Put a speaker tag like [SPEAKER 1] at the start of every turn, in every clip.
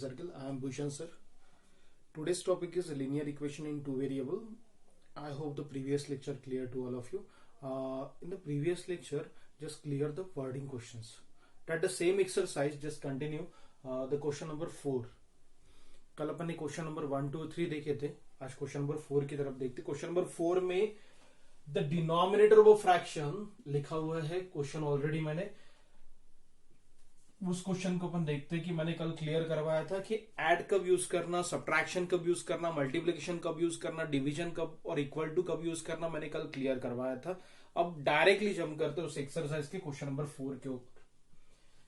[SPEAKER 1] Circle. I am Bhushan sir. Today's topic is linear equation in two variable. I hope the previous lecture clear to all of you. In the previous lecture, just clear the wording questions. That the same exercise, just continue the question number 4. कल अपन ने question number 1, 2, 3 देखे थे. आज question number 4 की तरफ देखते. Question number 4 में the denominator of a fraction लिखा हुआ है. क्वेश्चन ऑलरेडी मैंने उस क्वेश्चन को अपन देखते हैं कि मैंने कल क्लियर करवाया था कि ऐड कब यूज करना, सब्ट्रैक्शन कब यूज करना, मल्टीप्लिकेशन कब यूज करना, डिवीजन कब और इक्वल टू कब यूज करना, मैंने कल क्लियर करवाया था. अब डायरेक्टली जंप करते हैं उस एक्सरसाइज के क्वेश्चन नंबर 4 के ऊपर.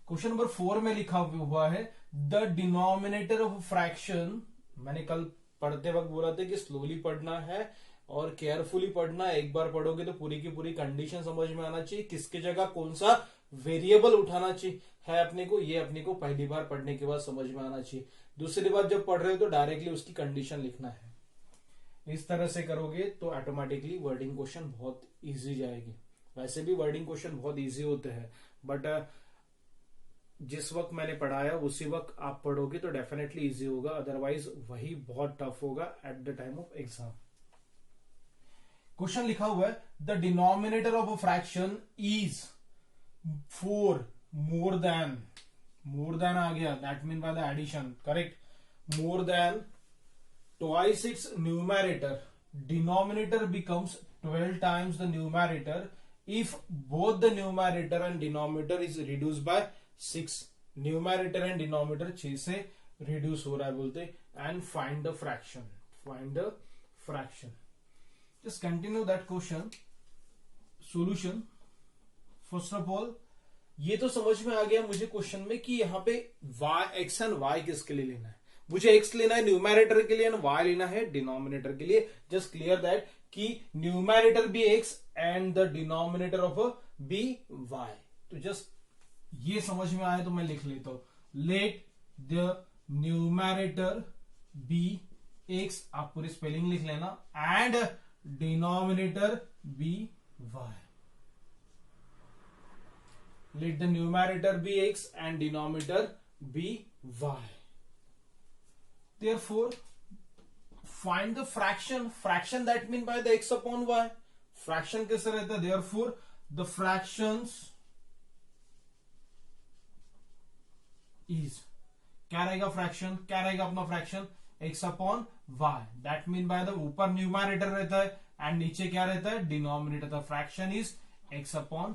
[SPEAKER 1] क्वेश्चन नंबर 4 में लिखा हुआ है द डिनोमिनेटर ऑफ फ्रैक्शन. मैंने कल पढ़ते वक्त बोला था कि स्लोली पढ़ना है और केयरफुली पढ़ना है. एक बार पढ़ोगे तो पूरी की पूरी कंडीशन समझ में आना चाहिए, किसके जगह कौन सा वेरिएबल उठाना चाहिए है अपने को, ये अपने को पहली बार पढ़ने के बाद समझ में आना चाहिए. दूसरी बार जब पढ़ रहे हो तो डायरेक्टली उसकी कंडीशन लिखना है. इस तरह से करोगे तो ऑटोमेटिकली वर्डिंग क्वेश्चन बहुत इजी जाएगी. वैसे भी वर्डिंग क्वेश्चन बहुत इजी होते हैं, बट जिस वक्त मैंने पढ़ाया उसी वक्त आप पढ़ोगे तो डेफिनेटली इजी होगा, अदरवाइज वही बहुत टफ होगा at the time of exam. Question लिखा हुआ है the denominator of a fraction is 4 more than आ गया, that mean by the addition, correct. More than twice its numerator, denominator becomes 12 times the numerator if both the numerator and denominator is reduced by 6. Numerator and denominator 6 से reduce हो रहा है बोलते. And find the fraction. Just continue that question. Solution. First of all ये तो समझ में आ गया मुझे क्वेश्चन में कि यहाँ पे एक्स एंड वाई किसके लिए लेना है. मुझे एक्स लेना है न्यूमरेटर के लिए एंड वाई लेना है डिनोमिनेटर के लिए. जस्ट क्लियर दैट कि numerator be X and the denominator of be Y. तो जस्ट ये समझ में आया तो मैं लिख लेता हूं. Let the numerator be X, आप पूरी स्पेलिंग लिख लेना, and denominator be Y. Let the numerator be x and denominator be y. Therefore, find the fraction. Fraction that mean by the x upon y. Fraction कैसे रहता है? Therefore, the fractions is क्या रहेगा fraction? क्या रहेगा अपना fraction? x upon y. That mean by the ऊपर numerator रहता है and नीचे क्या रहता है? Denominator. The fraction is x upon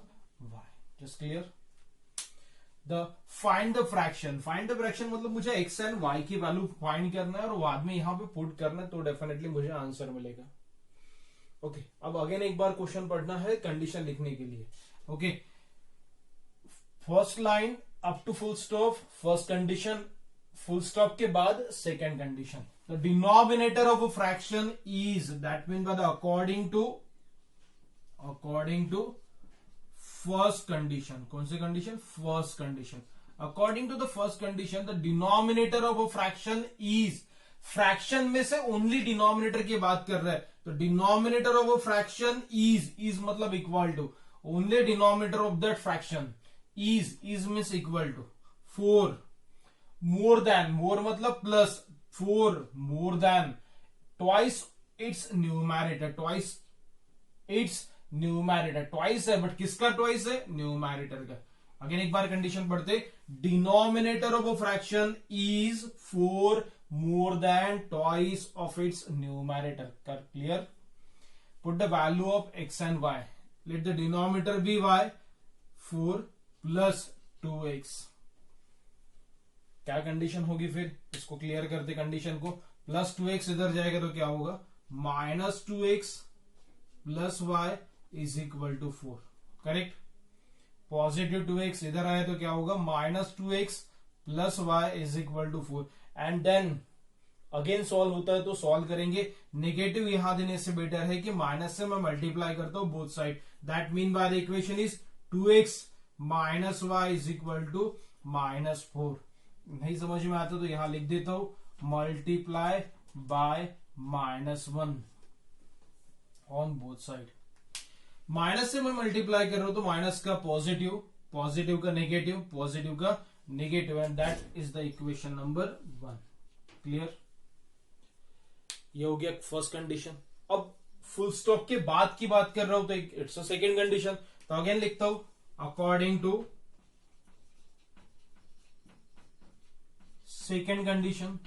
[SPEAKER 1] y. Just clear? Find the fraction. Find the fraction मतलब मुझे x एंड y की वैल्यू फाइंड करना है और बाद में यहां पे पुट करना है, तो डेफिनेटली मुझे आंसर मिलेगा. ओके, अब अगेन एक बार क्वेश्चन पढ़ना है कंडीशन लिखने के लिए. Okay, first line up to full stop, first condition, full stop के बाद second condition. The denominator of a fraction is, that mean by the according to first condition. कौन सी condition? First condition. According to the first condition the denominator of a fraction is, fraction में से only denominator की बात कर रहा है, तो denominator of a fraction is मतलब equal to, only denominator of that fraction is means equal to 4 more than, more मतलब plus, 4 more than twice its numerator, twice its numerator. Twice है but किसका ट्वाइस है? Numerator का. Again एक बार condition पढ़ते. Denominator of a fraction is 4 more than twice of its numerator. Clear? Put the value of x and y. Let the denominator be Y, 4 plus 2x. क्या condition होगी फिर? इसको clear करते condition को. Plus 2x इधर जाएगा तो क्या होगा? Minus 2x plus y is equal to 4. Correct? Positive 2x इधर आया तो क्या होगा? Minus 2x plus y is equal to 4. And then again solve होता है तो सॉल्व करेंगे. नेगेटिव यहां देने से बेटर है कि माइनस से मैं मल्टीप्लाई करता हूं both side. That mean by the equation is 2x minus y is equal to minus 4. नहीं समझ में आता तो यहां लिख देता हूं multiply by -1 on both side. Minus से मैं मल्टीप्लाई कर रहा हूं तो माइनस का पॉजिटिव, पॉजिटिव का नेगेटिव, पॉजिटिव का negative, and that is the equation number 1। Clear? ये हो गया फर्स्ट कंडीशन। अब फुल स्टॉप के बाद की बात कर रहा हूं तो इट्स अ सेकेंड कंडीशन। तो अगेन लिखता हूं अकॉर्डिंग टू सेकेंड कंडीशन।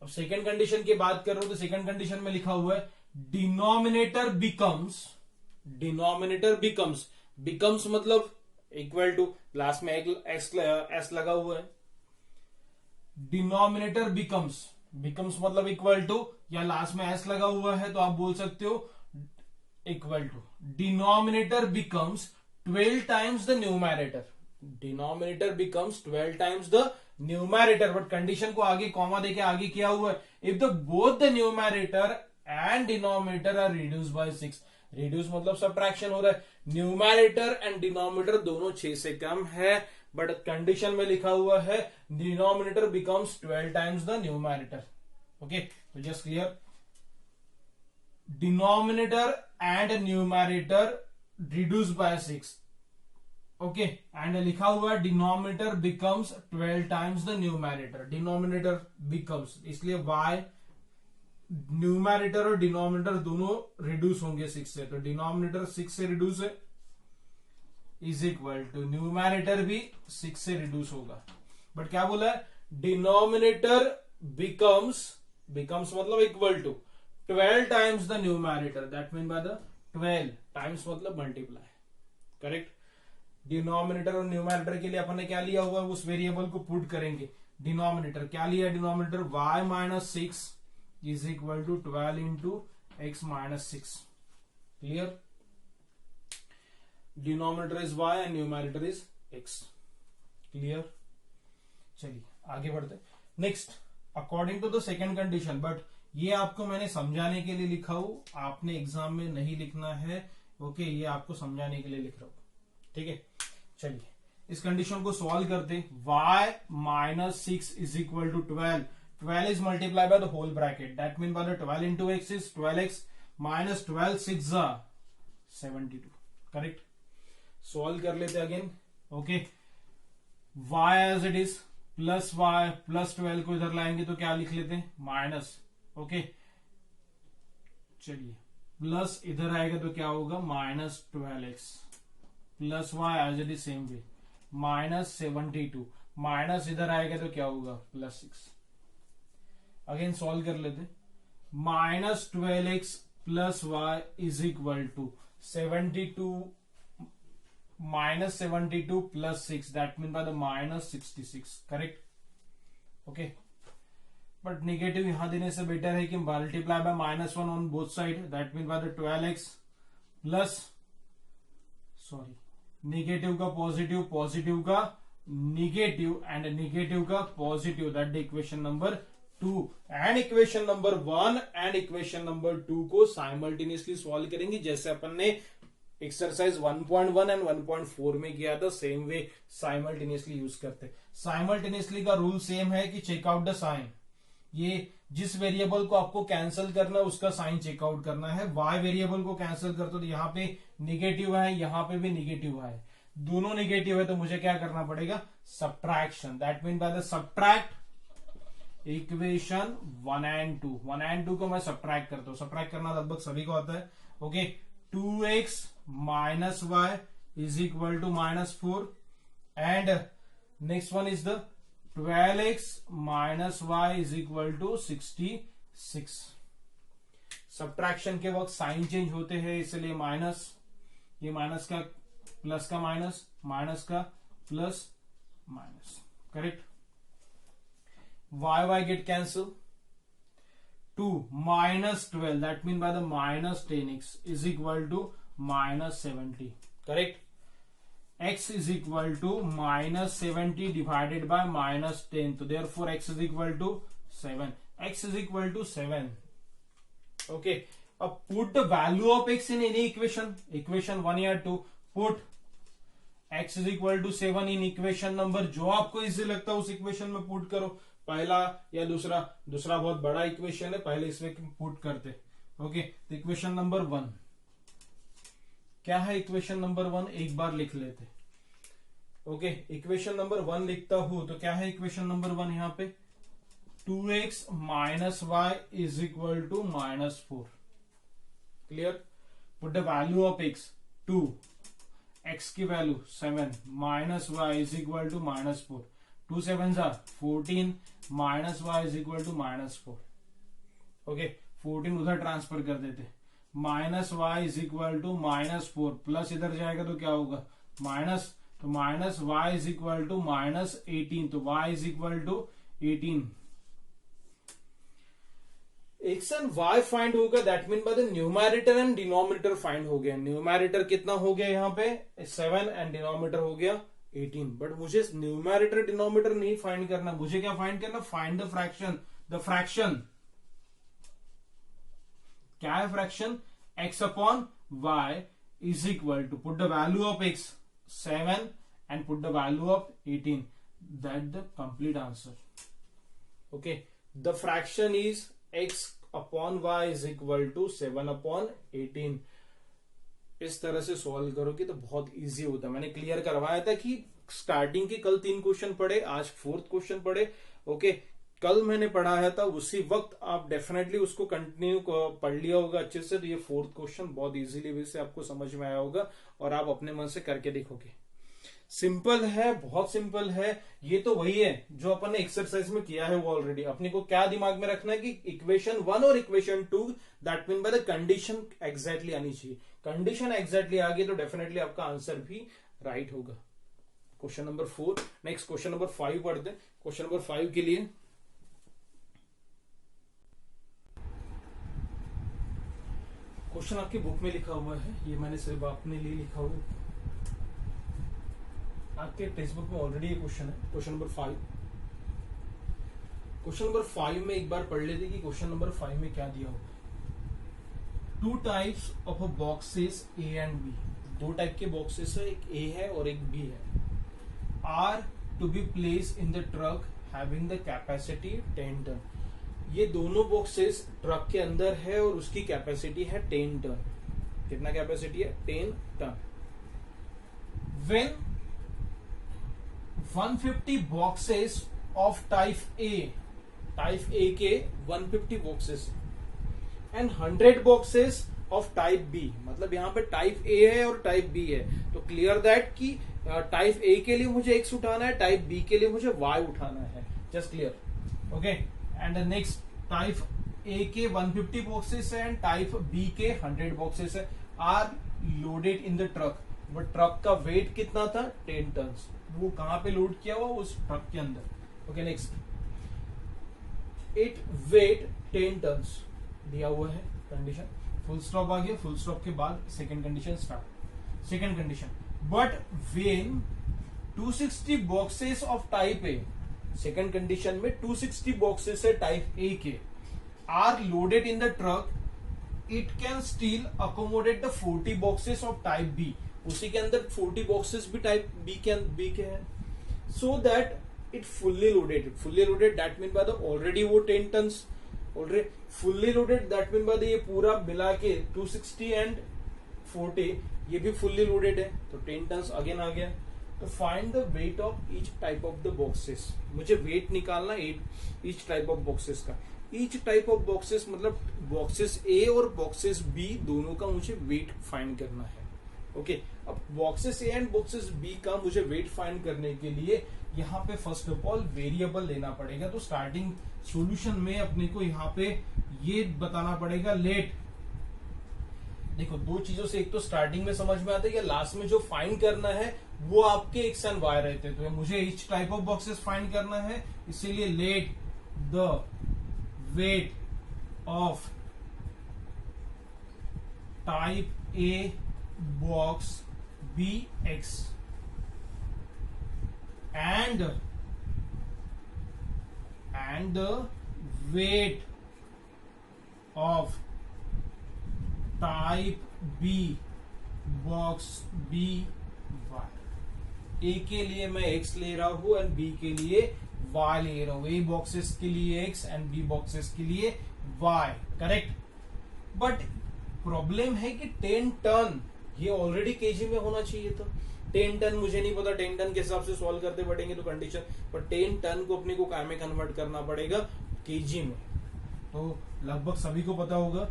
[SPEAKER 1] अब सेकेंड कंडीशन की बात कर रहा हूं तो सेकेंड कंडीशन में लिखा हुआ है डिनोमिनेटर बिकम्स मतलब इक्वल टू, लास्ट में एस लगा हुआ है। डिनोमिनेटर बिकम्स मतलब इक्वल टू, या लास्ट में एस लगा हुआ है तो आप बोल सकते हो equal to. Denominator becomes 12 times the numerator. Denominator becomes 12 times the numerator, but condition को आगे कॉमा देके आगे किया हुआ है, if the both the numerator and denominator are reduce by 6। Reduce मतलब सब्ट्रैक्शन हो रहा है। न्यूमैरेटर एंड डिनोमिनेटर दोनों 6 से कम है, बट कंडीशन में लिखा हुआ है denominator becomes 12 times the numerator. Okay, तो just clear, denominator and numerator reduce by 6। Okay, and लिखा हुआ है denominator becomes 12 times the numerator. Denominator becomes, इसलिए y न्यूमैरेटर और डिनोमिनेटर दोनों रिड्यूस होंगे 6 से, तो डिनोमिनेटर 6 से रिड्यूस है इज इक्वल टू न्यूमैरेटर भी 6 से रिड्यूस होगा। बट क्या बोला है, डिनोमिनेटर बिकम्स मतलब equal to 12 times the numerator, that mean by the 12 times मतलब मल्टीप्लाई। करेक्ट? डिनोमिनेटर और न्यूमैरेटर के लिए अपन ने क्या लिया हुआ है, उस वेरिएबल को पुट करेंगे। डिनोमिनेटर क्या लिया, denominator y minus 6 is equal to 12 into x minus 6। Clear? Denominator is y and numerator is x। Clear? चलिए आगे बढ़ते। Next, according to the second condition, but ये आपको मैंने समझाने के लिए लिखा हूं, आपने एग्जाम में नहीं लिखना है। ओके, ये आपको समझाने के लिए लिख रहा हूं। ठीक है, चलिए इस कंडीशन को सॉल्व करते। y minus 6 is equal to 12। 12 is multiply by the whole bracket, that mean by the 12 into x is 12x minus 12 6 72। Correct? Solve कर लेते again. Okay, y as it is plus y plus 12 को इधर लाएंगे तो क्या लिख लेते हैं, माइनस। ओके, चलिए प्लस इधर आएगा तो क्या होगा, minus 12x plus y as it is same way minus 72, minus इधर आएगा तो क्या होगा, प्लस 6। अगेन सॉल्व कर लेते। Minus 12x plus y is equal to 72 minus 72 plus 6, that mean by the minus 66। Correct? Okay, but negative यहां देने से बेटर है कि multiply by minus 1 on both side, that mean by the 12x plus, sorry, negative का positive, positive का negative and negative का positive, that the equation number 2। And equation number 1 and equation number 2 को simultaneously solve करेंगे, जैसे अपन ने exercise 1.1 and 1.4 में किया था, सेम वे साइमल्टेनियसली यूज करते। साइमल्टेनियसली का रूल सेम है कि चेक आउट द साइन। ये जिस वेरिएबल को आपको कैंसिल करना है उसका साइन चेकआउट करना है। y वेरिएबल को कैंसिल करते हो तो यहाँ पे निगेटिव है, यहाँ पे भी निगेटिव है, दोनों निगेटिव है, तो मुझे क्या करना पड़ेगा, subtraction. That mean by the subtract equation 1 and 2। 1 and 2 को मैं सब्ट्रैक्ट करता हूँ, सब्ट्रैक्ट करना लगभग सभी को आता है। Okay, 2x minus y is equal to minus 4 and next one is the 12x minus y is equal to 66। Subtraction के वक्त साइन चेंज होते हैं, इसलिए माइनस, ये माइनस का प्लस का माइनस, माइनस का plus minus. Correct? y get cancel. 2 minus 12, that mean by the minus 10x is equal to minus 70। Correct? x is equal to minus 70 divided by minus 10, तो therefore x is equal to 7. x is equal to 7. Okay, अब put the value of x in any equation, equation 1 या 2, put x is equal to 7 in equation number, जो आपको easy लगता है उस equation में put करो, पहला या दूसरा। दूसरा बहुत बड़ा इक्वेशन है, पहले इसमें पुट करते। ओके, तो इक्वेशन नंबर 1 क्या है, इक्वेशन नंबर 1 एक बार लिख लेते। ओके, इक्वेशन नंबर 1 लिखता हूं तो क्या है इक्वेशन नंबर 1 यहाँ पे 2x minus y is equal to -4. Clear. Put the value of x 2, x की value 7 minus y is equal to -4. 2 7s are 14 minus y is equal to -4. Okay, 14 उधर transfer कर देते. Minus y is equal to -4 plus इधर जाएगा तो क्या होगा minus, तो minus y is equal to -18. तो y is equal to 18. X and Y find होगा. That mean by the numerator and denominator find हो गया. न्यूमैरेटर कितना हो गया यहाँ पे 7 एंड डिनोमिनेटर हो गया 18. बट मुझे न्यूमैरेटर डिनोमिनेटर नहीं फाइंड करना. मुझे क्या फाइंड करना, find the fraction. The fraction क्या है, fraction x upon y is equal to put the value of x 7 and put the value of 18. That the complete answer. Okay, the fraction is x upon y is equal to 7 upon 18. इस तरह से solve करोगे तो बहुत easy होता है. मैंने clear करवाया था कि स्टार्टिंग के कल 3 क्वेश्चन पढ़े, आज 4th क्वेश्चन पढ़े. ओके, कल मैंने पढ़ाया था उसी वक्त आप डेफिनेटली उसको कंटिन्यू पढ़ लिया होगा अच्छे से. तो ये 4th क्वेश्चन बहुत इजीली वे से आपको समझ में आया होगा और आप अपने मन से करके देखोगे. सिंपल है, बहुत सिंपल है. ये तो वही है जो अपन ने एक्सरसाइज में किया है वो ऑलरेडी. अपने को क्या दिमाग में रखना है कि इक्वेशन 1 और equation 2 that mean by the condition exactly आनी चाहिए. कंडीशन एग्जैक्टली आ गई तो डेफिनेटली आपका आंसर भी राइट होगा. Question number 4. Next question number 5 पढ़ते हैं. क्वेश्चन नंबर 5 के लिए क्वेश्चन आपकी बुक में लिखा हुआ है, ये मैंने सिर्फ अपने लिए लिखा हुआ है. आपके टेक्स्ट बुक में ऑलरेडी ये क्वेश्चन है. Question number 5. क्वेश्चन नंबर 5 में एक बार पढ़ लेते कि क्वेश्चन नंबर 5 में क्या दिया होगा. 2 types of boxes A and B. 2 type के बॉक्सेस है, एक ए है और एक बी है. Are to be place in the truck having the capacity 10 ton. ये दोनों बॉक्सेस ट्रक के अंदर है और उसकी कैपेसिटी है 10 टन. कितना कैपेसिटी है 10 ton. When 150 boxes of type A के 150 boxes and 100 boxes of type B. मतलब यहां पे टाइप ए है और टाइप बी है. तो क्लियर दैट कि टाइप ए के लिए मुझे एक्स उठाना है, टाइप बी के लिए मुझे वाई उठाना है. Just clear. Okay, and next type A के 150 बॉक्सेस है एंड टाइप बी के 100 बॉक्सेस है. Are loaded in the truck. वो ट्रक का वेट कितना था 10 टन. वो कहां पे लोड किया हुआ, उस ट्रक के अंदर. Okay, next it weight 10 ton दिया हुआ है. कंडीशन फुल स्टॉप आ गया. फुल स्टॉप के बाद second condition start. Second condition, but when 260 boxes of type A. Second condition में 260 बॉक्सेस है टाइप ए के are loaded in the truck, it can still accommodate the 40 boxes of type B. उसी के अंदर 40 boxes भी type B के हैं. So that it fully loaded. Fully loaded that mean by the already वो 10 ton already fully loaded. That mean by the ये पूरा मिला के 260 एंड 40 ये भी फुल्ली लोडेड है. तो 10 टन अगेन आ गया. तो find the weight of each type of the boxes. मुझे वेट निकालना ईच टाइप ऑफ बॉक्सेस का. ईच टाइप ऑफ बॉक्सेस मतलब बॉक्सेस ए और बॉक्सेस बी दोनों का मुझे वेट फाइंड करना है. ओके, अब boxes A and boxes B का मुझे वेट फाइंड करने के लिए यहाँ पे फर्स्ट ऑफ ऑल वेरिएबल लेना पड़ेगा. तो स्टार्टिंग सॉल्यूशन में अपने को यहाँ पे ये बताना पड़ेगा लेट. देखो, 2 चीजों से, एक तो स्टार्टिंग में समझ में आता है कि लास्ट में जो फाइंड करना है वो आपके एक्स एंड वाई रहते हैं. तो मुझे each type of boxes find करना है, इसीलिए let the weight of type A box B x and the weight of type B box B Y. A के लिए मैं X ले रहा हूं एंड B के लिए Y ले रहा हूं. A बॉक्सेस के लिए X एंड B बॉक्सेस के लिए Y. करेक्ट. बट प्रॉब्लम है कि 10 टन ये ऑलरेडी केजी में होना चाहिए था. 10 टन मुझे नहीं पता 10 टन के हिसाब से सॉल्व करते पड़ेंगे तो कंडीशन, पर 10 टन को अपने को काय में कन्वर्ट करना पड़ेगा, केजी में। तो लगभग सभी को पता होगा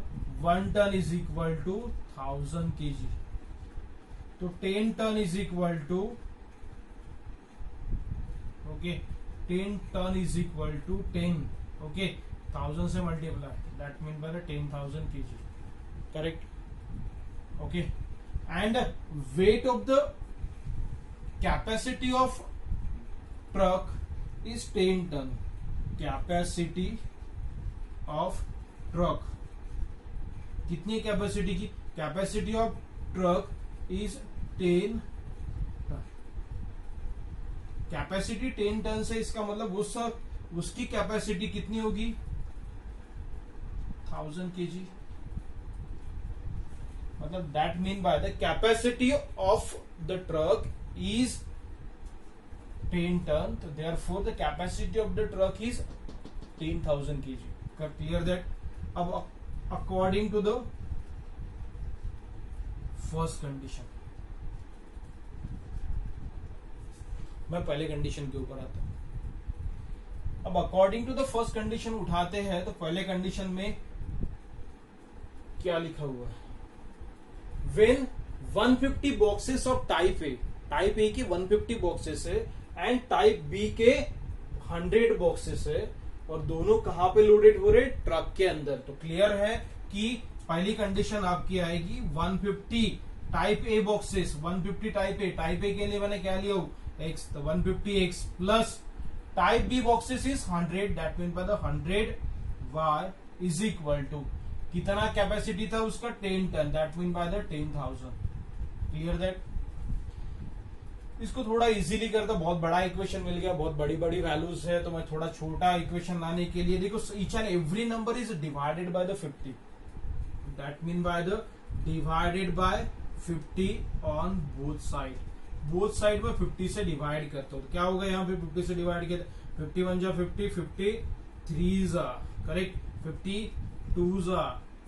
[SPEAKER 1] 1 ton is equal to 1000 KG. तो 10 ton is equal to, okay, 10 ton is equal to 10, okay, 1000 से multiply, that mean by 10,000 KG, correct, okay. And weight of the capacity of truck is 10 ton. Capacity of truck कितनी capacity की? Capacity of truck is 10 ton. Capacity 10 ton से इसका मतलब उसकी capacity कितनी होगी? 1000 KG. मतलब that mean by the capacity of the truck is 10 ton, so therefore the capacity of the truck is 10,000 kg. Clear that? अब according to the first condition, मैं पहले कंडीशन के ऊपर आता हूं। अब according to the first condition उठाते हैं तो पहले कंडीशन में क्या लिखा हुआ है? When 150 boxes of type A, type A की 150 बॉक्सेस है एंड टाइप बी के 100 बॉक्सेस है, और दोनों कहां पे लोडेड हो रहे? ट्रक के अंदर। तो क्लियर है कि पहली कंडीशन आपकी आएगी 150 type A boxes, 150 type A के लिए मैंने क्या लिया एक्स, तो 150x plus type B boxes is 100, that mean by the 100y is equal to कितना कैपेसिटी था उसका? 10 ton, that mean by the 10,000। Clear that? इसको थोड़ा इजीली करता, बहुत बड़ा इक्वेशन मिल गया, बहुत बड़ी बड़ी वैल्यूज है, तो मैं थोड़ा छोटा इक्वेशन लाने के लिए, देखो each and every number is divided by the 50, that mean by the divided by 50 on both side. Both side में 50 से डिवाइड करते हो तो क्या होगा? यहाँ पे 50 से डिवाइड किया, 51 जा 50, 53 जा, करेक्ट, 52 जा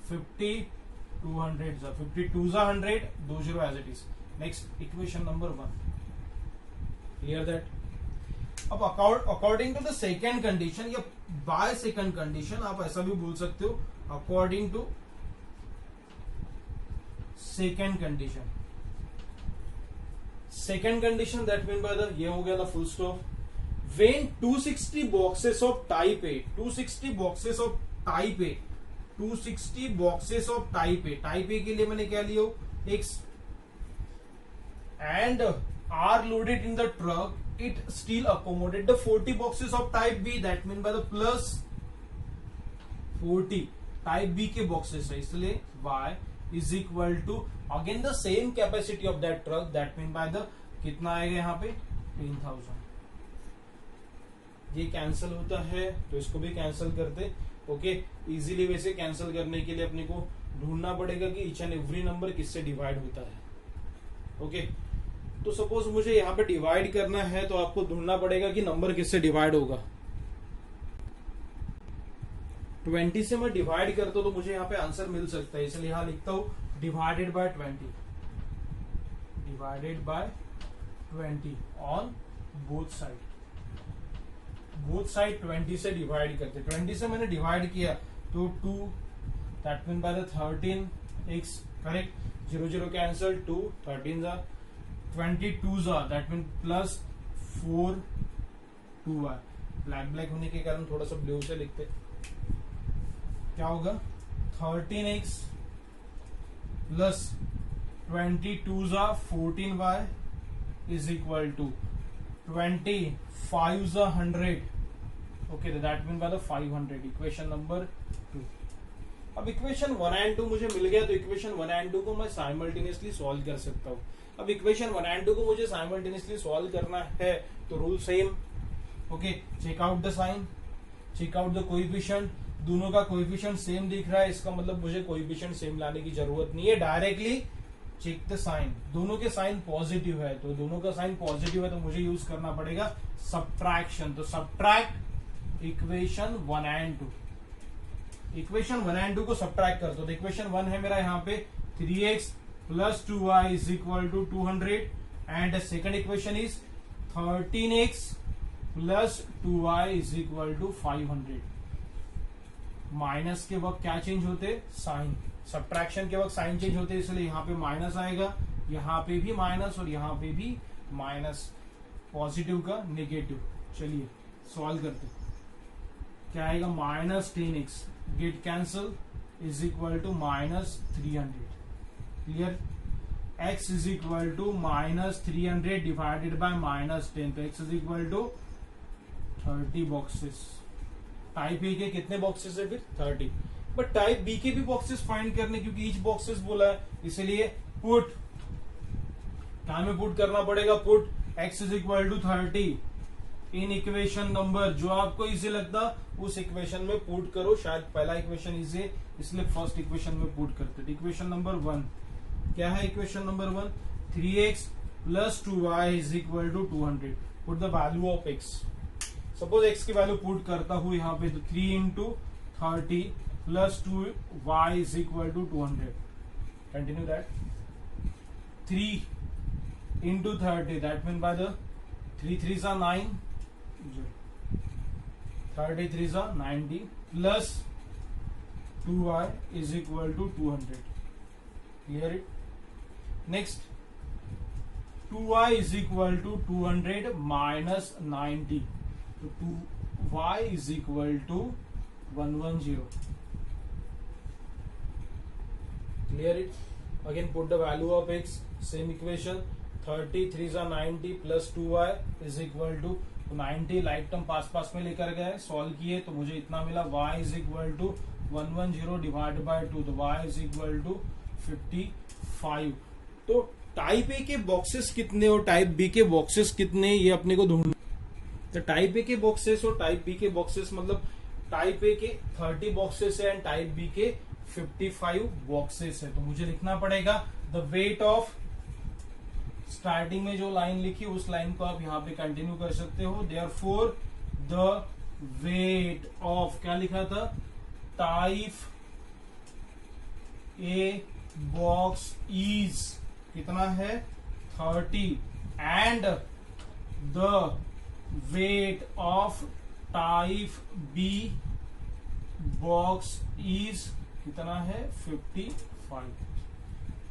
[SPEAKER 1] 50, 200 जा 52 जा 100, 20 as it is. Next equation number 1। Clear that? अब according to the second condition या बाय सेकेंड कंडीशन, आप ऐसा भी बोल सकते हो, according to second condition. Second condition that mean by the, ये हो गया the full stop. When 260 boxes of type A, 260 boxes of type A, 260 boxes of type A, type A के लिए मैंने क्या लिया? X, and are loaded in the truck, it still accommodate the 40 boxes of type B, that mean by the plus 40 type B के boxes है, इसलिए y is equal to again the same capacity of that truck, that mean by the कितना आएगा यहाँ पे? 10,000। ये cancel होता है तो इसको भी कैंसिल करते, ओके। इजीली वैसे कैंसिल करने के लिए अपने को ढूंढना पड़ेगा कि ईच एंड एवरी नंबर किससे डिवाइड होता है, ओके। तो सपोज मुझे यहाँ पे डिवाइड करना है तो आपको ढूंढना पड़ेगा कि नंबर किससे डिवाइड होगा। 20 से मैं डिवाइड करता हूं तो मुझे यहाँ पे आंसर मिल सकता है, इसलिए यहां लिखता हूं divided by 20, divided by 20 on both side. Both side 20 से डिवाइड करते, 20 से मैंने डिवाइड किया तो 2, that mean by the 13x, correct, 0 0 cancel, 2 13 जा 22 जा, that mean plus 4 2y। Black होने के कारण थोड़ा सा ब्लू से लिखते, क्या होगा? 13x प्लस 22 जा 14y इज इक्वल टू 25 जा 100, okay, that mean by the 500। Equation number 2। अब इक्वेशन 1 एंड 2 मुझे मिल गया तो इक्वेशन 1 एंड 2 को मैं साइमल्टेनियसली सॉल्व कर सकता हूँ। अब इक्वेशन 1 एंड 2 को मुझे साइमल्टेनियसली सॉल्व करना है तो rule same, okay. Check out the sign, check out the coefficient, दोनों का कोएफिशिएंट सेम दिख रहा है, इसका मतलब मुझे कोएफिशिएंट सेम लाने की जरूरत नहीं है, डायरेक्टली चेक द साइन। दोनों के साइन पॉजिटिव है तो दोनों का साइन पॉजिटिव है तो मुझे यूज करना पड़ेगा सब्ट्रैक्शन। तो subtract equation 1 and 2, equation 1 and 2 को सब्ट्रैक्ट कर दो। तो इक्वेशन 1 है मेरा यहाँ पे 3x plus 2y is equal to 200 and second equation is 13x plus 2y is equal to 500। Minus के वक्त क्या चेंज होते, साइन। सब्ट्रैक्शन के वक्त साइन चेंज होते, इसलिए यहाँ पे माइनस आएगा, यहाँ पे भी माइनस और यहाँ पे भी माइनस, पॉजिटिव का नेगेटिव। चलिए सॉल्व करते, क्या आएगा, -10x get cancel is equal to -300। Clear. x is equal to -300 divided by -10, तो x is equal to 30 boxes. Type A के कितने बॉक्सेस है फिर, 30। बट टाइप बी के भी बॉक्सेस फाइंड करने, क्योंकि ईच बॉक्सेस बोला है, इसलिए पुट, क्या में पुट करना पड़ेगा, put x is equal to 30 in equation number, जो आपको इजी लगता उस इक्वेशन में पुट करो। शायद पहला इक्वेशन इजी है, इसलिए फर्स्ट इक्वेशन में पुट करते। इक्वेशन नंबर 1 क्या है, equation number 1 3x plus 2y is equal to 200। Put the value of x। Suppose x की वैल्यू पुट करता हूं यहाँ पे, तो 3 into 30 plus 2y is equal to 200। Continue that, 3 into 30 that mean by the 3 3s are 9, 33s are 90 plus 2y is equal to 200. Clear it? Next, 2y is equal to 200 minus 90. So 2y is equal to 110. Clear it? Again put the value of x, same equation, 30 3s are 90 plus 2y is equal to 90। Like term पास में लेकर गए, solve किए तो मुझे इतना मिला, y is equal to 110 divide by 2, तो y is equal to 55। तो टाइप ए के बॉक्सेस कितने और टाइप बी के बॉक्सेस कितने, ये अपने को ढूंढना। तो टाइप ए के बॉक्सेस और टाइप बी के बॉक्सेस, मतलब टाइप ए के 30 बॉक्सेस है एंड टाइप बी के 55 बॉक्सेस है। तो मुझे लिखना पड़ेगा द वेट ऑफ, स्टार्टिंग में जो लाइन लिखी उस लाइन को आप यहां पे कंटिन्यू कर सकते हो। देयरफॉर द वेट ऑफ, क्या लिखा था, टाइप ए बॉक्स इज कितना है, 30 and the weight of type B box is कितना है, 55।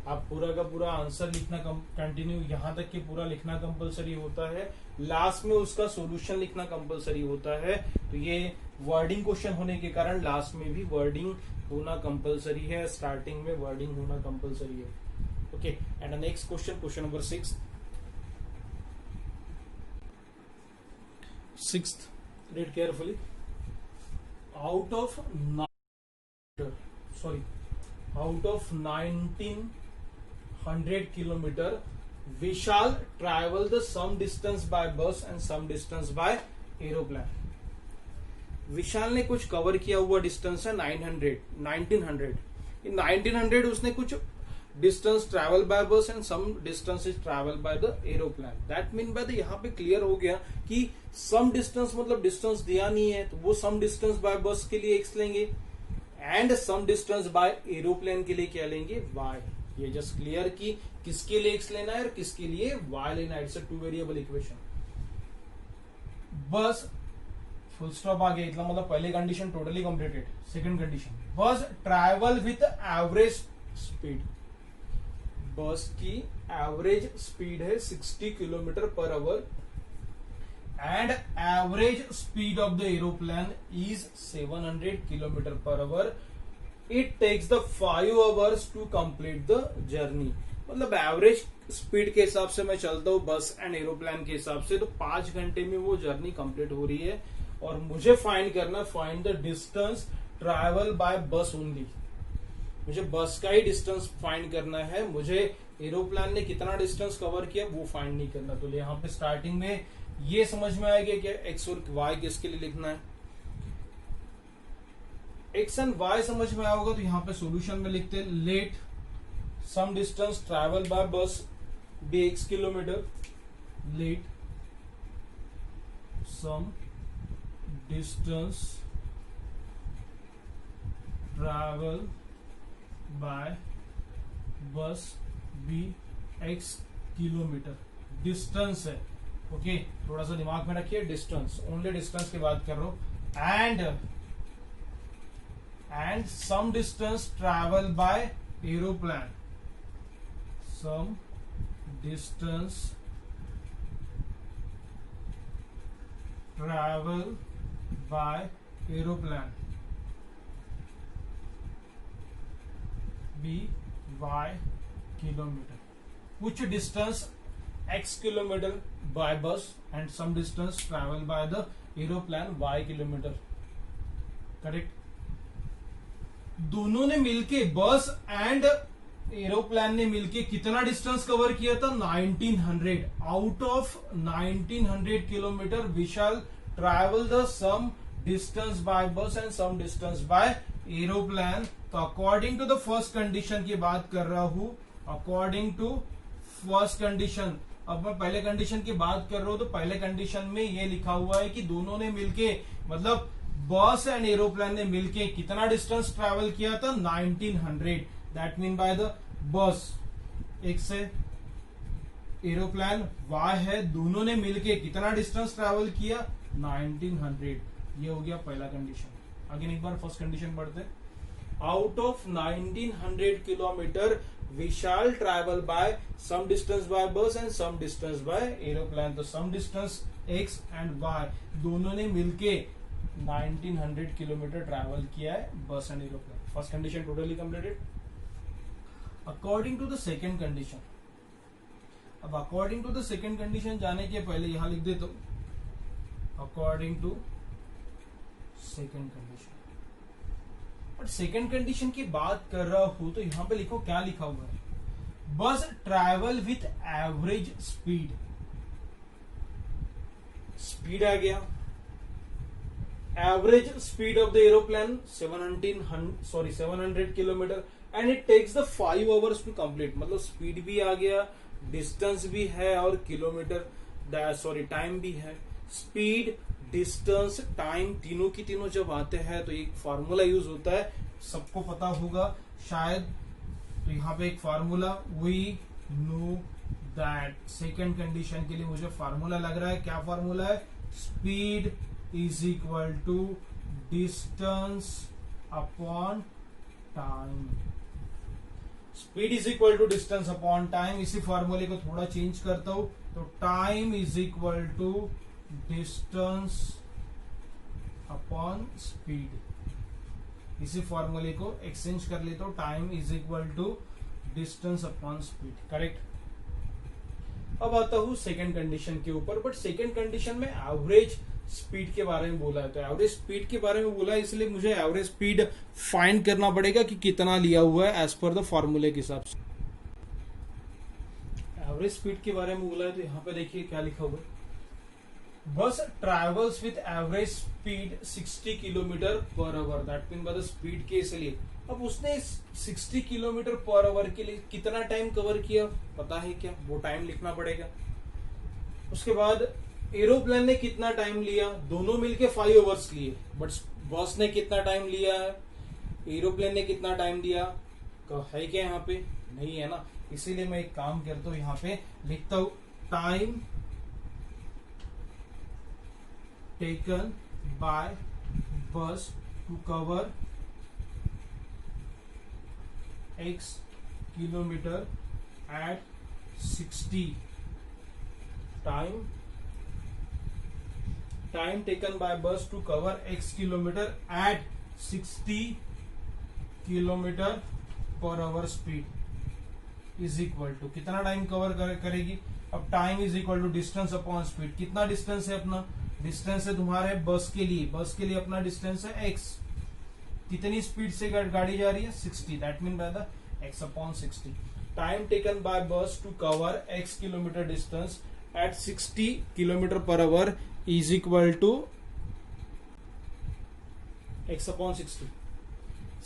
[SPEAKER 1] आप पूरा का पूरा आंसर लिखना कंटिन्यू, यहां तक कि पूरा लिखना कंपलसरी होता है, लास्ट में उसका सॉल्यूशन लिखना कंपलसरी होता है। तो ये वर्डिंग क्वेश्चन होने के कारण लास्ट में भी वर्डिंग होना कंपलसरी है, स्टार्टिंग में वर्डिंग होना कंपलसरी है। Okay, and next question, question number 6th, read carefully. Out of 1900 kilometer, Vishal travel the some distance by bus and some distance by aeroplane. विशाल ने कुछ कवर किया हुआ डिस्टेंस है 1900। इन 1900 उसने कुछ distance travel by bus and some distance is travel by the aeroplane. That mean by the, यहाँ पे clear हो गया कि सम डिस्टेंस मतलब डिस्टेंस दिया नहीं है, तो वो सम डिस्टेंस बाय बस के लिए एक्स लेंगे and some distance by aeroplane के लिए क्या लेंगे, वाई। ये जस्ट क्लियर कि किसके लिए एक्स लेना है और किसके लिए वाई लेना है। It's a 2 variable equation. बस फुल स्टॉप आ गया, इतना मतलब पहली condition totally completed. Second condition, bus travel with average speed. Bus की एवरेज स्पीड है 60 kilometre per hour and average speed of the aeroplane is 700 kilometre per hour. It takes the 5 hours to complete the journey. मतलब average speed के हिसाब से मैं चलता हूं बस एंड एरोप्लेन के हिसाब से, तो 5 घंटे में वो जर्नी कंप्लीट हो रही है। और मुझे फाइंड करना, find the distance travel by बस ओनली। मुझे बस का ही डिस्टेंस फाइंड करना है, मुझे एरोप्लेन ने कितना डिस्टेंस कवर किया वो फाइंड नहीं करना। तो यहाँ पे स्टार्टिंग में ये समझ में आएगा कि एक्स और वाई किसके लिए लिखना है। एक्स एंड वाई समझ में आया होगा, तो यहाँ पे सॉल्यूशन में लिखते हैं, let some distance travel by bus be x kilometre, let some distance travel by bus be x kilometre, distance है, ओके थोड़ा सा दिमाग में रखिए, डिस्टेंस, ओनली डिस्टेंस की बात कर रहा हूं, and some distance travel by aeroplane, some distance travel by aeroplane be y kilometre, कुछ distance x kilometre by bus and some distance travel by the aeroplane y kilometre, correct. दोनों ने मिलके, बस एंड एरोप्लेन ने मिलके कितना distance cover किया था, 1900। Out of 1900 kilometre we shall travel the some distance by bus and some distance by aeroplane. तो according to the first condition की बात कर रहा हूं, अकॉर्डिंग टू फर्स्ट कंडीशन। अब मैं पहले कंडीशन की बात कर रहा हूं, तो पहले कंडीशन में ये लिखा हुआ है कि दोनों ने मिलके, मतलब बस एंड एरोप्लेन ने मिलके कितना डिस्टेंस ट्रैवल किया था, 1900। That mean by the bus x है, एरोप्लेन y है, दोनों ने मिलके कितना डिस्टेंस ट्रैवल किया, 1900। ये हो गया पहला कंडीशन। अगेन एक बार फर्स्ट कंडीशन पढ़ते हैं। Out of 1900 kilometre we shall travel by some distance by bus and some distance by aeroplane. तो some distance x and y दोनों ने मिलके 1900 किलोमीटर ट्रैवल किया है bus and aeroplane. First condition totally completed. According to the second condition, अब according to the second condition जाने के पहले यहां लिख देता हूं, according to second condition. But second condition की बात कर रहा हूं तो यहां पे लिखो, क्या लिखा हुआ है, bus travel with average speed. Speed आ गया, average speed of the aeroplane 700 kilometre and it takes the 5 hours to complete. मतलब स्पीड भी आ गया, डिस्टेंस भी है और किलोमीटर टाइम भी है। स्पीड, डिस्टेंस, टाइम तीनों की तीनों जब आते हैं तो एक फार्मूला यूज होता है, सबको पता होगा शायद। तो यहाँ पे एक formula, we know that, second condition के लिए मुझे फार्मूला लग रहा है। क्या फार्मूला है, speed is equal to distance upon time. Speed is equal to distance upon time. इसी फार्मूले को थोड़ा चेंज करता हूं, तो time is equal to distance upon speed. इसी फॉर्मूले को एक्सचेंज कर लेता हूं, time is equal to distance upon speed, correct. अब आता हूं सेकेंड कंडीशन के ऊपर। बट सेकेंड कंडीशन में एवरेज स्पीड के बारे में बोला है, तो एवरेज स्पीड के बारे में बोला है, इसलिए मुझे एवरेज स्पीड फाइंड करना पड़ेगा कि कितना लिया हुआ है एज पर द फॉर्मूले के हिसाब से। एवरेज स्पीड के बारे में बोला है तो यहाँ पे देखिए क्या लिखा हुआ है, बस travels with average speed 60 kilometre per our. That mean by the speed के लिए अब उसने 60 किलोमीटर पर आवर के लिए कितना टाइम कवर किया पता है क्या, वो टाइम लिखना पड़ेगा। उसके बाद एरोप्लेन ने कितना टाइम लिया, दोनों मिलके 5 आवर्स लिए, बट बस ने कितना टाइम लिया है, एरोप्लेन ने कितना टाइम दिया, है क्या यहाँ पे, नहीं है ना। इसीलिए मैं एक काम करता हूं, यहाँ पे लिखता हूं time taken by bus to cover x kilometre at 60 time taken by bus to cover x kilometre at 60 kilometre per hour speed is equal to कितना टाइम कवर करेगी। अब time is equal to distance upon speed. कितना distance है अपना, distance है तुम्हारे बस के लिए अपना डिस्टेंस है x। कितनी स्पीड से गाड़ी जा रही है, 60। That mean by the x upon 60। Time taken by bus to cover x kilometre distance at 60 kilometre per hour is equal to x upon 60।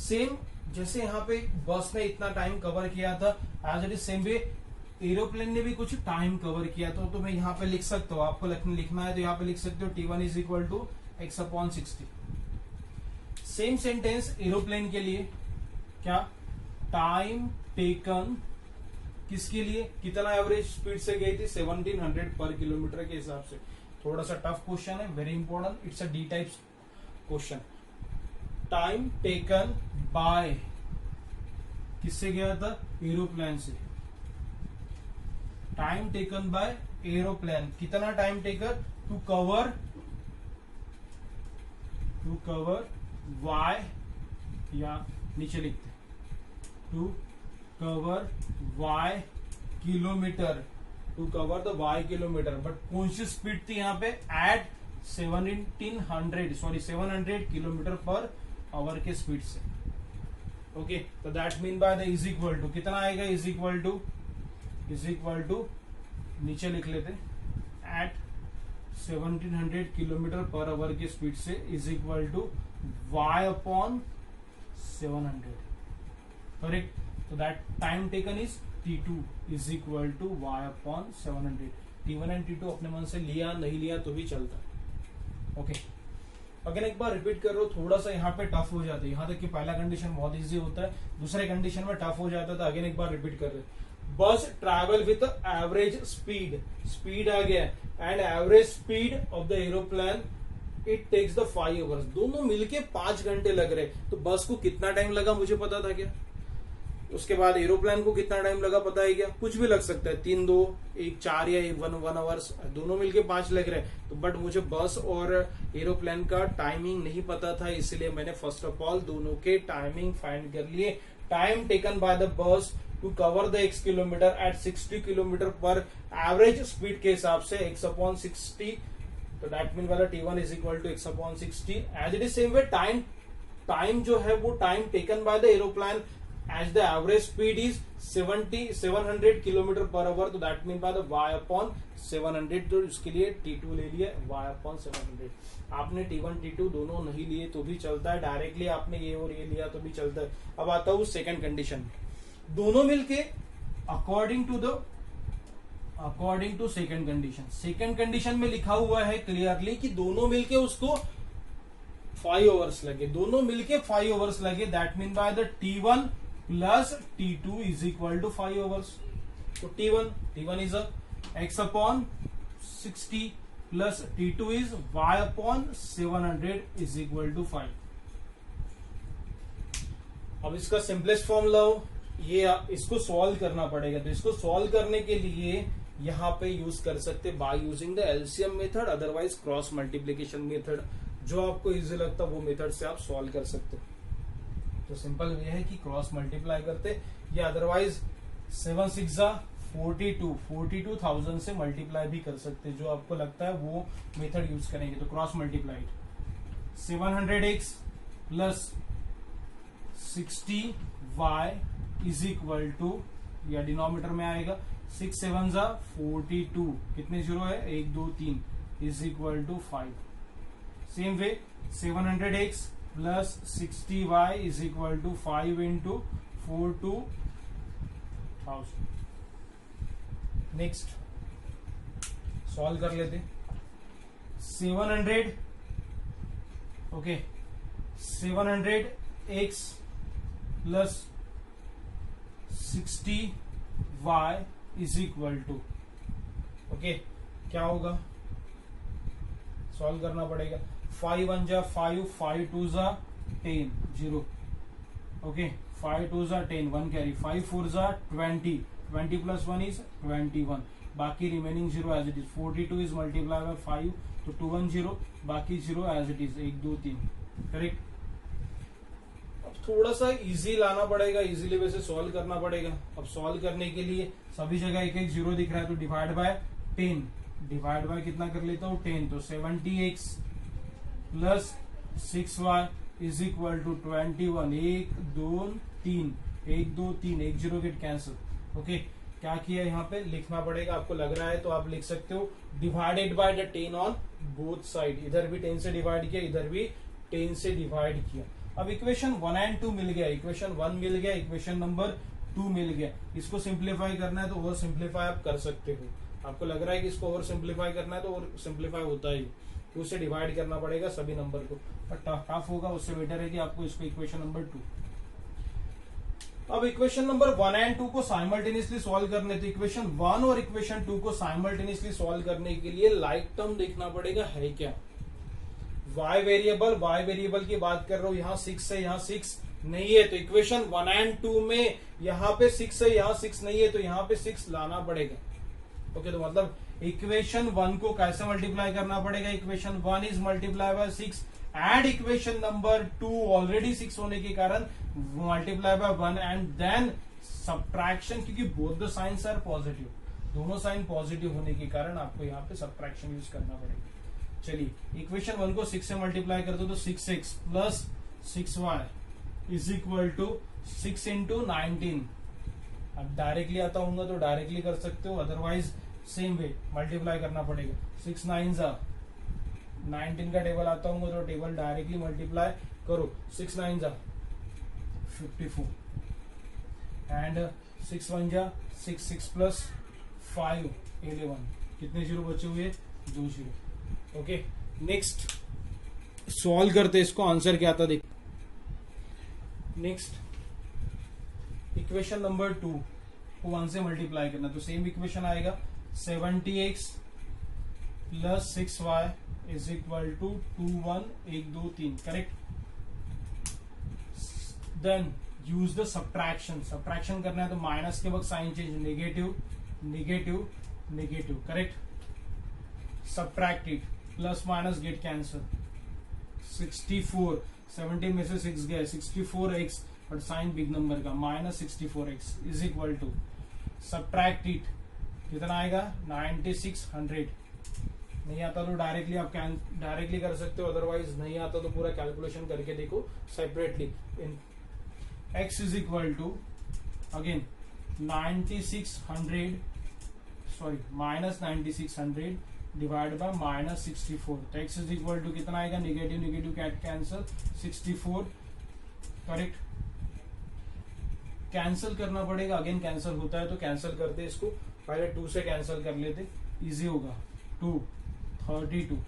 [SPEAKER 1] Same जैसे यहाँ पे बस ने इतना टाइम कवर किया था, as it is same way aeroplane ने भी कुछ टाइम कवर किया था। तो मैं यहाँ पे लिख सकता हूँ, आपको लिखना है तो यहाँ पे लिख सकते हो T1 is equal to x upon 60। Same sentence aeroplane के लिए, क्या, टाइम टेकन किसके लिए, कितना एवरेज स्पीड से गई थी, 1700 पर किलोमीटर के हिसाब से। थोड़ा सा टफ क्वेश्चन है, very important, it's a D types question. Time taken by, किससे गया था, एरोप्लेन से। टाइम टेकन बाय एरोप्लेन, कितना time taken to cover y, या नीचे लिखते to cover y kilometre, to cover the y kilometre. But कौन सी स्पीड थी यहाँ पे, एट 700 किलोमीटर पर आवर के स्पीड से। ओके, तो that mean by the is equal to, कितना आएगा, इज इक्वल टू नीचे लिख लेते, एट 1700 किलोमीटर पर आवर की स्पीड से is equal to y upon 700, correct. तो that time taken is t2 is equal to y upon 700। t1 and t2 अपने मन से लिया नहीं लिया तो भी चलता है। ओके, अगेन एक बार रिपीट कर रहा हूं, थोड़ा सा यहाँ पे टफ हो जाता है, यहाँ तक कि पहला कंडीशन बहुत इजी होता है, दूसरे कंडीशन में टफ हो जाता है। तो अगेन एक बार रिपीट कर रहे, bus travel with average speed आ गया, and average speed of the aeroplane it takes the 5 hours, दोनों मिलके 5 घंटे लग रहे। तो बस को कितना टाइम लगा मुझे पता था क्या, उसके बाद एरोप्लेन को कितना टाइम लगा पता है क्या, कुछ भी लग सकता है, 3, 2, 1, 4 या 1 आवर्स, दोनों मिलके 5 लग रहे। तो बट मुझे बस और एरोप्लेन का टाइमिंग नहीं पता था, इसलिए मैंने फर्स्ट ऑफ ऑल दोनों के टाइमिंग फाइंड कर लिए। Time taken by the bus to cover the x kilometre at 60 kilometre पर एवरेज स्पीड के हिसाब से x अपॉन 60, तो दैट मीन वाला t1 is equal to x upon 60। As it is same way time जो है वो time taken by the aeroplane as the average speed is 700 kilometre per hour, तो that mean by the y upon 700, तो इसके लिए t2 ले लिया y upon 700। आपने t1 t2 दोनों नहीं लिए तो भी चलता है, डायरेक्टली आपने ये और ये लिया तो भी चलता है। अब आता हूं सेकंड कंडीशन, दोनों मिलके अकॉर्डिंग टू सेकंड कंडीशन में लिखा हुआ है क्लियरली कि दोनों मिलके उसको 5 आवर्स लगे, that mean by the t1 plus t2 is equal to 5 hours. तो t1 is x upon 60 plus t2 is y upon 700 is equal to 5। अब इसका सिंपलेस्ट फॉर्म लो, ये इसको सॉल्व करना पड़ेगा। तो इसको सॉल्व करने के लिए यहाँ पे यूज कर सकते by using the LCM method, otherwise cross multiplication method, जो आपको इजी लगता है वो मेथड से आप सॉल्व कर सकते। तो सिंपल ये है कि क्रॉस मल्टीप्लाई करते, या अदरवाइज 7 6 42,000 से मल्टीप्लाई भी कर सकते, जो आपको लगता है वो मेथड यूज करेंगे। तो cross multiplied 700x plus 60y is equal to, या डिनोमिनेटर में आएगा 6 7 42, कितने जीरो है 1 2 3 is equal to 5। Same way 700x plus 60y is equal to 5 into 42,000। Next solve कर लेते, 700 okay 700x plus 60y is equal to, okay क्या होगा, solve करना पड़ेगा। 5 1 जा 5, 5 2 जा 10 0, ओके 5 2 जा 10 1 कैरी, 5 4 जा 20, 20 प्लस 1 इज 21, बाकी remaining 0 as it is. 42 is multiply by 5, तो 2 1 0, बाकी 0 एज इट इज, 1 2 3, करेक्ट। अब थोड़ा सा इजी लाना पड़ेगा, इजीली वैसे सॉल्व करना पड़ेगा। अब सॉल्व करने के लिए सभी जगह एक एक 0 दिख रहा है, तो डिवाइड बाय 10, डिवाइड बाय कितना कर लेता हूँ 10, तो 70x plus 6y is equal to 21, 1 2 3, 1 2 3, 1 0 get cancel. Okay क्या किया यहाँ पे लिखना पड़ेगा, आपको लग रहा है तो आप लिख सकते हो divided by the 10 on both side, इधर भी 10 से डिवाइड किया, इधर भी 10 से डिवाइड किया। अब इक्वेशन 1 एंड 2 मिल गया, इक्वेशन 1 मिल गया, इक्वेशन नंबर 2 मिल गया। इसको सिंप्लीफाई करना है तो और सिंप्लीफाई आप कर सकते हो, आपको लग रहा है कि इसको और सिंप्लीफाई करना है तो और सिंप्लीफाई होता है, तो उसे डिवाइड करना पड़ेगा सभी नंबर को, पर टफ होगा, उससे बेटर है कि आपको इसको इक्वेशन नंबर 2 अब इक्वेशन नंबर 1 एंड 2 को साइमल्टेनियसली सॉल्व करने, तो इक्वेशन 1 और इक्वेशन 2 को साइमल्टेनियसली सॉल्व करने के लिए लाइक टर्म देखना पड़ेगा है क्या। y वेरिएबल की बात कर रहा हूं, यहाँ 6 है, यहाँ 6 नहीं है, तो इक्वेशन 1 एंड 2 में यहाँ पे 6 है, यहाँ 6 नहीं है, तो यहाँ पे 6 लाना पड़ेगा। ओके, तो मतलब इक्वेशन 1 को कैसे मल्टीप्लाई करना पड़ेगा, equation 1 is multiply by 6 and equation number 2 already 6 होने के कारण multiply by 1 and then subtraction, क्योंकि both the signs are positive, दोनों साइन पॉजिटिव होने के कारण आपको यहाँ पे सब्ट्रैक्शन यूज करना पड़ेगा। चलिए इक्वेशन 1 को 6 से मल्टीप्लाई कर दो तो 6x plus 6y is equal to 6 into 19। अब डायरेक्टली आता हूँ तो डायरेक्टली कर सकते हो, अदरवाइज सेम वे मल्टीप्लाई करना पड़ेगा। 6 9 19 का टेबल आता हूँ तो टेबल डायरेक्टली मल्टीप्लाई करो। 6 9 54 एंड 6 1 6 6 प्लस 5 11। कितने जीरो बचे हुए, 2 जीरो। ओके, नेक्स्ट सॉल्व करते इसको, आंसर क्या आता देख। नेक्स्ट इक्वेशन नंबर 2 को 1 से मल्टीप्लाई करना, तो सेम इक्वेशन आएगा 70x plus 6y is equal to 2 1 1 2 3, correct. Then use the subtraction करना है तो माइनस के वक्त sign change, negative negative negative, correct. Subtract it, plus minus get cancel. 64 17 में से 6 गए, 64x but sign big number का, minus 64x is equal to subtract it, कितना आएगा 9600। नहीं आता तो डायरेक्टली आप डायरेक्टली कर सकते हो, अदरवाइज नहीं आता तो पूरा कैलकुलेशन करके देखो separately. In x is equal to again 9600 sorry minus 9600 divide by minus 64, तो x इज इक्वल टू कितना आएगा, negative negative cancel 64, correct. Cancel करना पड़ेगा, अगेन कैंसल होता है तो कैंसल करते इसको, पहले 2 से कैंसल कर लेते, इजी होगा। 2 32,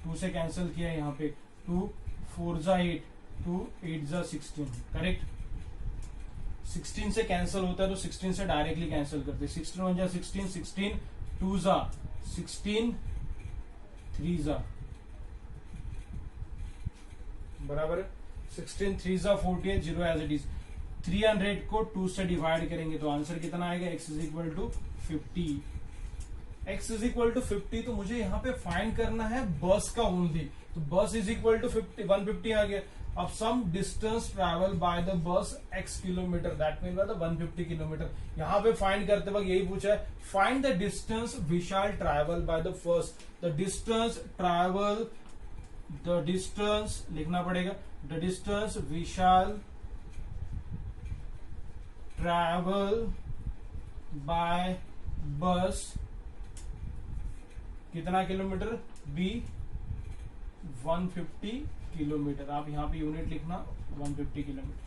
[SPEAKER 1] 2 से कैंसल किया यहाँ पे, 2 4 जा 8, 2 8 जा 16, करेक्ट। 16 से कैंसल होता है तो 16 से डायरेक्टली कैंसल करते, 16 1 जा 16, 16 2 जा 16, 3 जा बराबर है 16, 3 जा 48, 0 एज इट इज। 300 को 2 से डिवाइड करेंगे तो आंसर कितना आएगा, x is equal to 50। x is equal to 50, तो मुझे यहाँ पे फाइंड करना है बस का ओनली, तो बस इज इक्वल टू 150 आ गया। अब sum distance travel by the bus x kilometre, that mean by the 150 kilometre. यहाँ पे फाइंड करते वक्त यही पूछा है, find the distance we shall travel by the first, the distance travel, the distance लिखना पड़ेगा, the distance we shall travel by bus कितना किलोमीटर, बी 150 किलोमीटर। आप यहाँ पे यूनिट लिखना 150 किलोमीटर।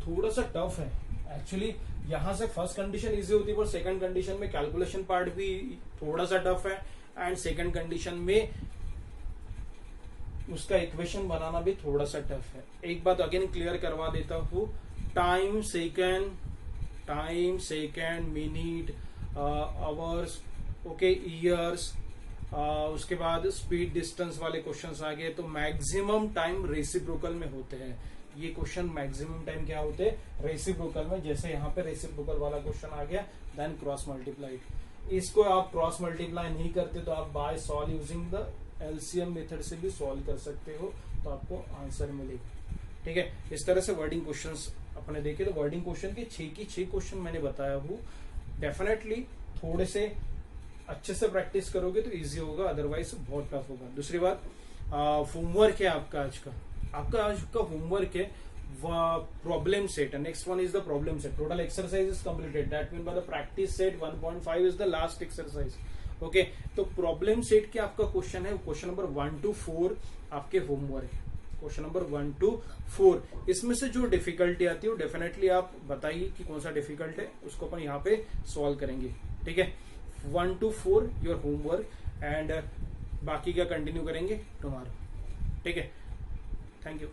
[SPEAKER 1] थोड़ा सा टफ है एक्चुअली, यहां से फर्स्ट कंडीशन इजी होती है पर सेकंड कंडीशन में कैलकुलेशन पार्ट भी थोड़ा सा टफ है, एंड सेकंड कंडीशन में उसका इक्वेशन बनाना भी थोड़ा सा टफ है। एक बात अगेन क्लियर करवा देता हूं, time second minute hours, okay, years, उसके बाद स्पीड डिस्टेंस वाले क्वेश्चंस आ गए, तो मैक्सिमम टाइम रेसिप्रोकल में होते हैं ये क्वेश्चन। मैक्सिमम टाइम क्या होते हैं, रेसिप्रोकल में। जैसे यहाँ पे रेसिप्रोकल वाला क्वेश्चन आ गया, देन क्रॉस मल्टीप्लाइड। इसको आप क्रॉस मल्टीप्लाई नहीं करते तो आप by solve using the LCM method से भी सॉल्व कर सकते हो, तो आपको आंसर मिलेगा। ठीक है, इस तरह से वर्डिंग क्वेश्चंस अपने देखे, तो वर्डिंग क्वेश्चन के 6 क्वेश्चन मैंने बताया हूँ। डेफिनेटली थोड़े से अच्छे से प्रैक्टिस करोगे तो इजी होगा, अदरवाइज बहुत टफ होगा। दूसरी बात, होमवर्क है आपका आज का होमवर्क है problem set, next one is the problem set. Total exercise is completed, that mean by the practice set 1.5 is the last exercise. Okay, तो प्रॉब्लम सेट के आपका क्वेश्चन है, क्वेश्चन नंबर 1 to 4 आपके होमवर्क है, question number 1 to 4। इसमें से जो difficulty आती है वो डेफिनेटली आप बताइए कि कौन सा डिफिकल्ट है, उसको अपन यहाँ पे सॉल्व करेंगे। ठीक है, 1 to 4 योर होमवर्क, एंड बाकी का कंटिन्यू करेंगे टुमारो। ठीक है, थैंक यू।